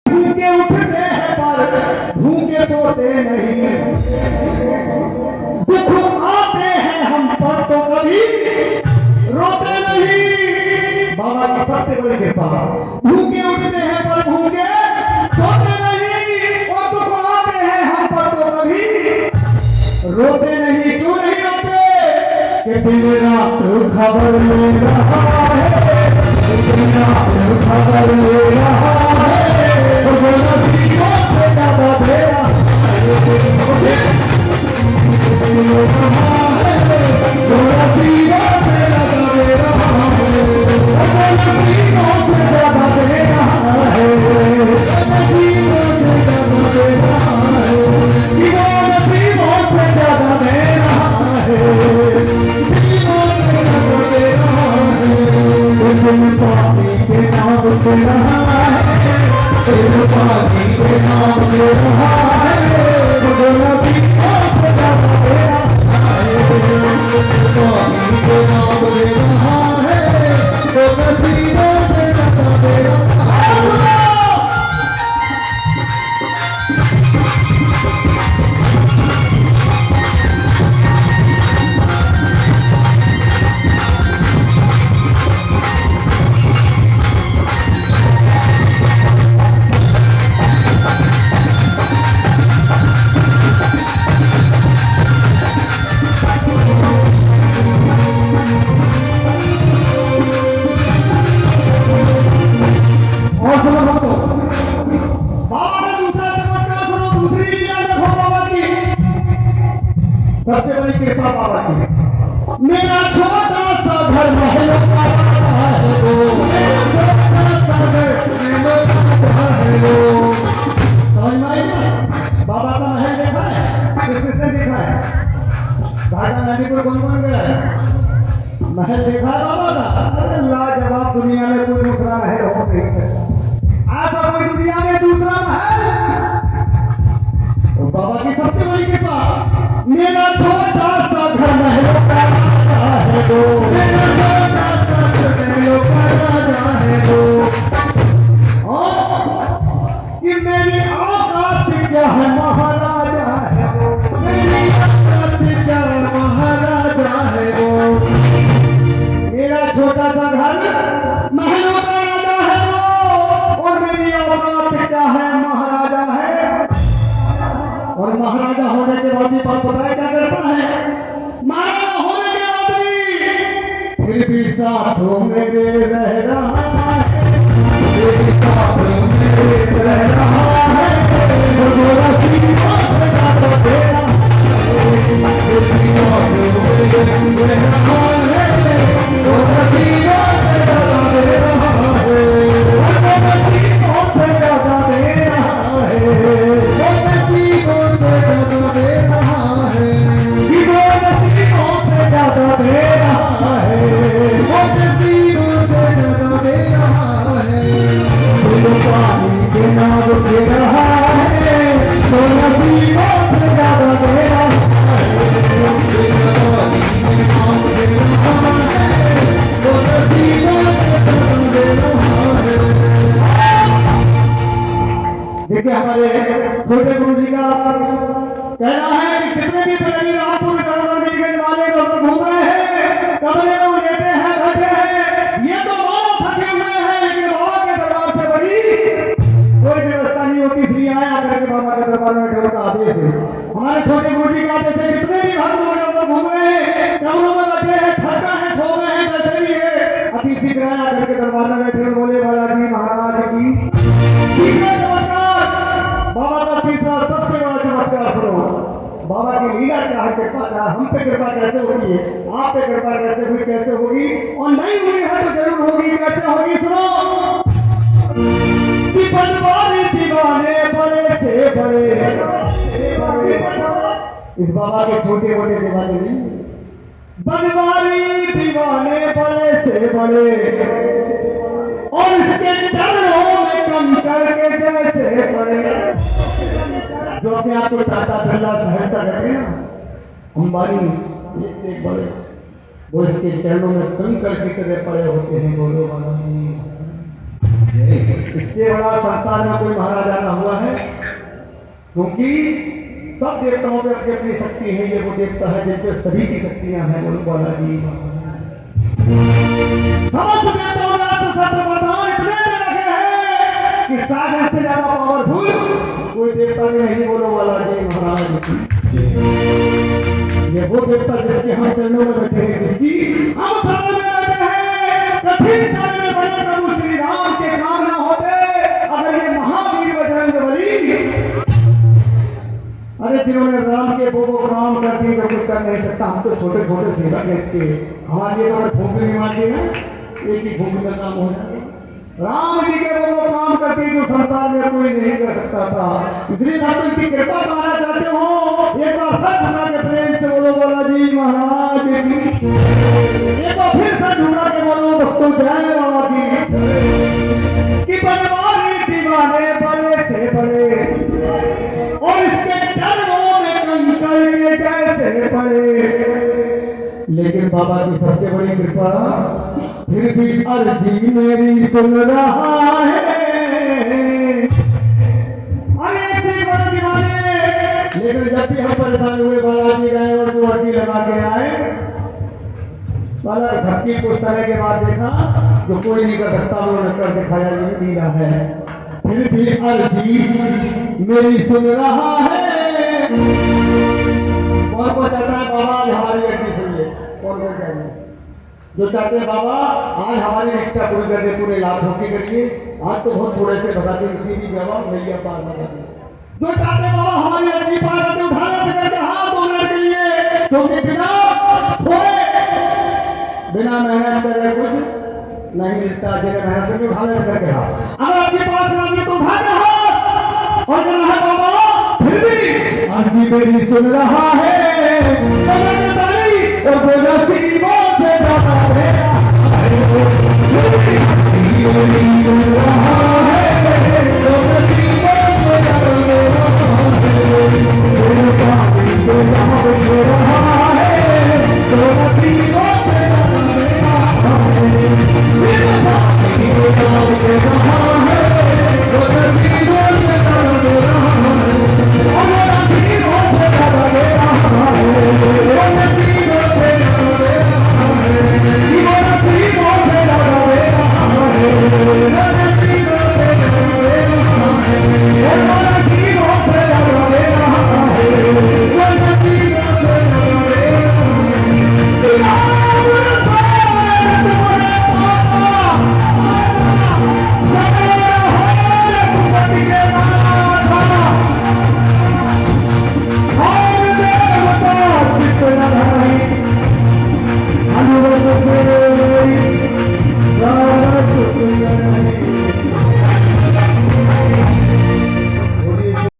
भूखे उठते हैं पर भूखे सोते नहीं, दुख आते हैं हम पर तो कभी रोते नहीं। बाबा की सबसे बड़ी कृपा, भूखे उठते हैं पर भूखे सोते नहीं, और दुख आते हैं हम पर तो कभी रोते नहीं। क्यों नहीं रोते? कि दिन रात खबर ले रहा है, दिन रात खबर ले रहा है, तो जो नसीबों से ज्यादा मेरा जो नसीबों से ज्यादा मेरा है, वो नसीबों से ज्यादा मेरा है, नसीबों से ज्यादा मेरा है, वो नसीबों से ज्यादा मेरा है, नसीबों से ज्यादा मेरा है। तुम पानी के नाम पे रहा है, तुम पानी के नाम पे रहा है, वो नसीबों से ज्यादा मेरा है, पानी के नाम पे रहा है, वो नसीबों से ज्यादा मेरा है। सबसे बड़ी कृपा बाबा की। मेरा छोटा सा घर महलों का है वो, मेरा छोटा सा घर महलों का है वो। समझ में आई ना? बाबा का महल देखा है? किसने देखा है? घाटा नदी पर कौन कौन गया है? महल देखा है बाबा का? अरे लाजवाब, दुनिया में कोई दूसरा महल हो नहीं सकता। आज कोई दुनिया में दूसरा महल। बाबा की सबसे बड़ी कृपा, मेरा छोटा सा घर महलों का राजा है वो, मेरा छोटा सा घर महलों का राजा है वो। कि मेरी औकात क्या है महाराजा है वो, मेरी औकात क्या है महाराजा है वो। मेरा छोटा सा घर महलों का राजा है वो, और मेरी औकात क्या है महाराजा है। और महाराजा होने के बाद भी बात बताया क्या करता है? महाराजा होने के बाद भी फिर भी साथों मेरे रह रहा है, फिर भी साथों मेरे रह रहा है, वो जो नसीबों से ज्यादा मेरा है, फिर भी साथों मेरे रह रहा है, वो नसीबों से ज्यादा मेरा है, वो नसीबों से ज्यादा मेरा है, वो नसीबों से ज्यादा दे रहा है, वो नसीबों से ज्यादा दे रहा है, वो नसीबों से ज्यादा दे रहा है। तो पानी के नाम पे रहा है, तो नसीबों से ज्यादा दे रहा है, पानी के नाम पे रहा है, तो नसीबों से ज्यादा दे रहा है। देखिए हमारे छोटे गुरु जी का कहना है कि जितने भी प्रणी रामपुर दरबार में वाले लोग घूम रहे हैं, कमरे में लेटे हैं, बैठे हैं, ये तो बाबा थके हुए हैं, लेकिन बाबा के दरबार से बड़ी कोई व्यवस्था नहीं होती, इसलिए आए आकर के बाबा के दरबार में बैठने का आदेश है। हमारे छोटे गुरु जी का आदेश है, जितने भी भक्त लोग घूम रहे हैं, कमरों में बैठे हैं, थका है, सो रहे हैं, जैसे भी है, अति शीघ्र आकर के दरबार में बैठे बोले बालाजी महाराज की तीसरा चमत्कार। बाबा का तीसरा सबसे बड़ा चमत्कार सुनो। बाबा की लीला क्या है, कृपा क्या, हम पे कृपा कैसे होगी है, आप पे कृपा कैसे हुई, कैसे होगी, और नहीं हुई है तो जरूर होगी, कैसे होगी सुनो। कि बनवारी दीवाने बड़े से बड़े, इस बाबा के छोटे मोटे दीवाने नहीं, बनवारी दीवाने बड़े से बड़े, और इसके चरणों में कंकड़ के जैसे पड़े। जो अपने आप को टाटा बिरला सहायता करते हैं ना, अंबानी एक बड़े, वो इसके चरणों में कंकड़ की तरह पड़े होते हैं। बोलो बालाजी। इससे बड़ा संसार में कोई महाराजा ना हुआ है, क्योंकि सब देवताओं में अपनी अपनी शक्ति है। ये वो देवता है जिन पे सभी की शक्तियां हैं। बोलो बालाजी। समस्त देवताओं ने शस्त्र वरदान इतने दे रखे हैं कि सागर से ज्यादा पावरफुल कोई देवता भी नहीं। बोलो बालाजी महाराज। ये वो देवता जिसके हम चरणों में बैठे हैं, जिसकी हम शरण में बैठे हैं। कठिन समय में बड़े प्रभु श्री राम के काम ना होते अगर ये महावीर बजरंगबली, अरे जिन्होंने राम के वो काम कर दिए जो कुछ कर नहीं सकता। हम तो छोटे छोटे सेवक हैं इसके, हमारे लिए तो फूंक नहीं मारती ना, एक ही फूंक में काम हो जाए। राम जी के वो काम करते जो संसार में कोई नहीं कर सकता था। इसलिए भक्तों की कृपा पाना चाहते हो, एक बार सर झुका के प्रेम से बोलो बालाजी महाराज की। एक बार फिर सर झुका के बोलो भक्तों जय बाबा की। कि बनवारी दीवाने बड़े से बड़े और इसके चरणों में कंकड़ के जैसे पड़े, लेकिन बाबा की सबसे बड़ी कृपा फिर भी अर्जी मेरी सुन रहा है। अरे ऐसे बड़े दीवाने, लेकिन जब भी हम परेशान हुए बालाजी गए और जो अर्जी लगा के आए, बाला धक्की कुछ समय के बाद देखा जो कोई नहीं कर सकता उन्होंने कर दिखाया। यही लीला है। फिर भी अर्जी मेरी सुन रहा है। कौन को चाहता है बाबा आज हमारी अर्जी सुन ले? कौन को चाहिए? जो चाहते हैं बाबा आज हमारी इच्छा पूरी कर दे, पूरे लाभ होती करिए। आज तो बहुत थोड़े से बता दी जवाब भैया पार लगा दी। जो चाहते हैं बाबा हमारी अर्जी पार करके उठाने से करके हाथ धोने के लिए, क्योंकि बिना खोए बिना मेहनत करे कुछ नहीं मिलता। जगह मेहनत करके उठाने से करके हाथ, अगर आपके पास नहीं तो उठा के हाथ और कहना है बाबा फिर भी अर्जी मेरी सुन रहा है। और बोला सीमा से बाबा है।